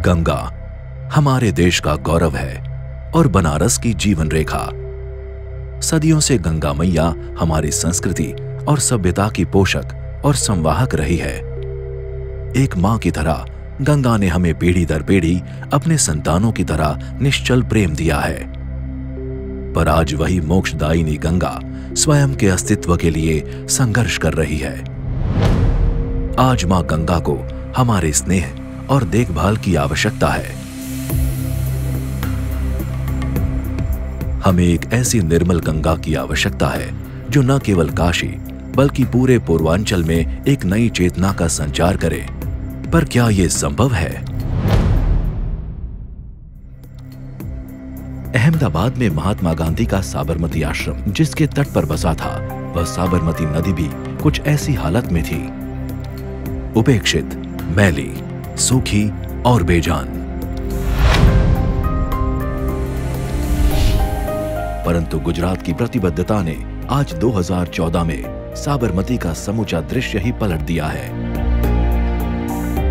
गंगा हमारे देश का गौरव है और बनारस की जीवन रेखा। सदियों से गंगा मैया हमारी संस्कृति और सभ्यता की पोषक और संवाहक रही है। एक मां की तरह गंगा ने हमें पीढ़ी दर पीढ़ी अपने संतानों की तरह निश्चल प्रेम दिया है। पर आज वही मोक्षदायिनी गंगा स्वयं के अस्तित्व के लिए संघर्ष कर रही है। आज मां गंगा को हमारे स्नेह और देखभाल की आवश्यकता है। हमें एक ऐसी निर्मल गंगा की आवश्यकता है जो न केवल काशी बल्कि पूरे पूर्वांचल में एक नई चेतना का संचार करे। पर क्या यह संभव है? अहमदाबाद में महात्मा गांधी का साबरमती आश्रम जिसके तट पर बसा था, वह साबरमती नदी भी कुछ ऐसी हालत में थी, उपेक्षित, मैली, सूखी और बेजान। परंतु गुजरात की प्रतिबद्धता ने आज 2014 में साबरमती का समूचा दृश्य ही पलट दिया है।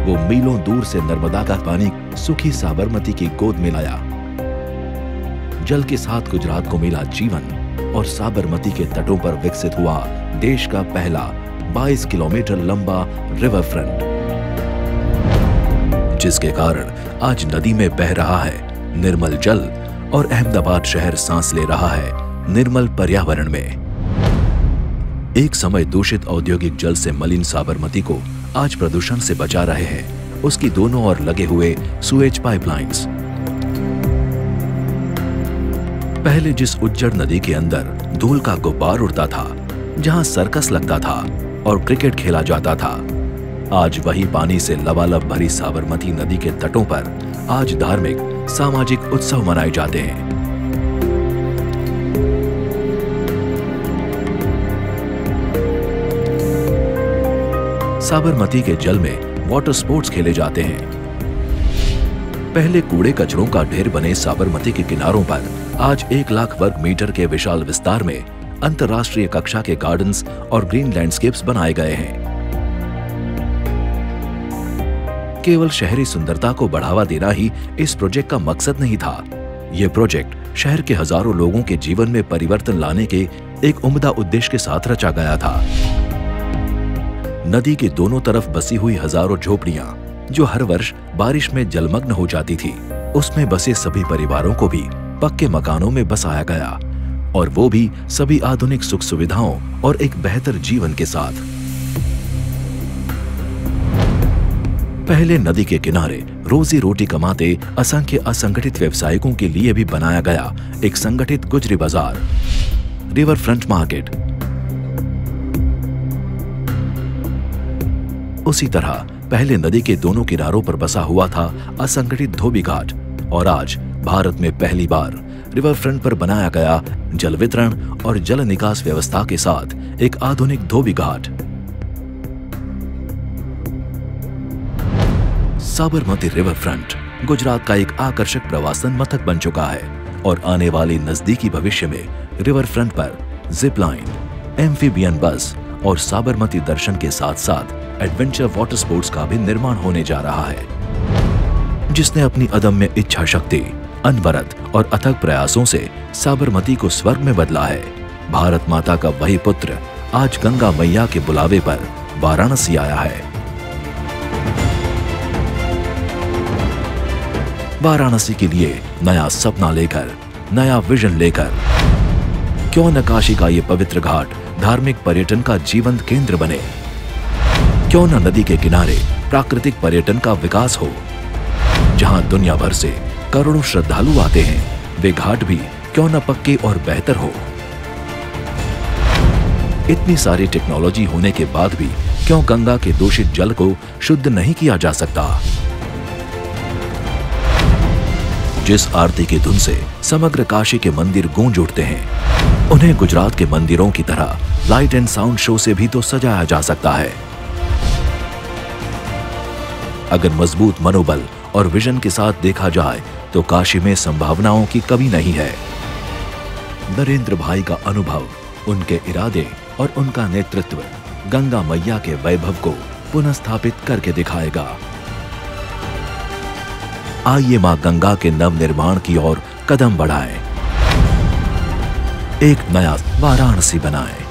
वो मीलों दूर से नर्मदा का पानी सूखी साबरमती की गोद में लाया। जल के साथ गुजरात को मिला जीवन और साबरमती के तटों पर विकसित हुआ देश का पहला 22 किलोमीटर लंबा रिवर फ्रंट, जिसके कारण आज नदी में बह रहा है निर्मल जल और अहमदाबाद शहर सांस ले रहा है निर्मल पर्यावरण में। एक समय दूषित औद्योगिक जल से मलिन साबरमती को आज प्रदूषण से बचा रहे हैं उसकी दोनों ओर लगे हुए सुएज पाइपलाइंस। पहले जिस उज्जड़ नदी के अंदर धूल का गुब्बार उड़ता था, जहां सर्कस लगता था और क्रिकेट खेला जाता था, आज वही पानी से लबालब भरी साबरमती नदी के तटों पर आज धार्मिक सामाजिक उत्सव मनाए जाते हैं। साबरमती के जल में वाटर स्पोर्ट्स खेले जाते हैं। पहले कूड़े कचरों का ढेर बने साबरमती के किनारों पर आज 1 लाख वर्ग मीटर के विशाल विस्तार में अंतर्राष्ट्रीय कक्षा के गार्डन्स और ग्रीन लैंडस्केप्स बनाए गए हैं। केवल शहरी सुंदरता को बढ़ावा देना ही इस प्रोजेक्ट का मकसद नहीं था। यह प्रोजेक्ट शहर के हजारों लोगों के जीवन में परिवर्तन लाने के एक उम्दा उद्देश्य के साथ रचा गया था। नदी के दोनों तरफ बसी हुई हजारों झोपड़ियां जो हर वर्ष बारिश में जलमग्न हो जाती थी, उसमें बसे सभी परिवारों को भी पक्के मकानों में बसाया गया, और वो भी सभी आधुनिक सुख सुविधाओं और एक बेहतर जीवन के साथ। पहले नदी के किनारे रोजी रोटी कमाते असंख्य असंगठित व्यवसायियों के लिए भी बनाया गया एक संगठित गुजरी बाजार, रिवर फ्रंट मार्केट। उसी तरह पहले नदी के दोनों किनारों पर बसा हुआ था असंगठित धोबी घाट, और आज भारत में पहली बार रिवर फ्रंट पर बनाया गया जल वितरण और जल निकास व्यवस्था के साथ एक आधुनिक धोबी घाट। साबरमती रिवर फ्रंट गुजरात का एक आकर्षक प्रवासन मथक बन चुका है, और आने वाले नजदीकी भविष्य में रिवर फ्रंट पर जिप लाइन, एम्फीबियन बस और साबरमती दर्शन के साथ साथ एडवेंचर वाटर स्पोर्ट्स का भी निर्माण होने जा रहा है, जिसने अपनी अदम्य इच्छा शक्ति, अनवरत और अथक प्रयासों से साबरमती को स्वर्ग में बदला है। भारत माता का वही पुत्र आज गंगा मैया के बुलावे पर वाराणसी आया है। वाराणसी के लिए नया सपना लेकर, नया विजन लेकर। क्यों न काशी का ये पवित्र घाट धार्मिक पर्यटन का जीवंत केंद्र बने? क्यों न नदी के किनारे प्राकृतिक पर्यटन का विकास हो? जहां दुनिया भर से करोड़ों श्रद्धालु आते हैं, वे घाट भी क्यों न पक्के और बेहतर हो? इतनी सारी टेक्नोलॉजी होने के बाद भी क्यों गंगा के दूषित जल को शुद्ध नहीं किया जा सकता? जिस आरती की धुन से समग्र काशी के मंदिर गूंज उठते हैं, उन्हें गुजरात के मंदिरों की तरह लाइट एंड साउंड शो से भी तो सजाया जा सकता है। अगर मजबूत मनोबल और विजन के साथ देखा जाए तो काशी में संभावनाओं की कमी नहीं है। नरेंद्र भाई का अनुभव, उनके इरादे और उनका नेतृत्व गंगा मैया के वैभव को पुनः स्थापित करके दिखाएगा। आइए मां गंगा के नवनिर्माण की ओर कदम बढ़ाएं, एक नया वाराणसी बनाएं।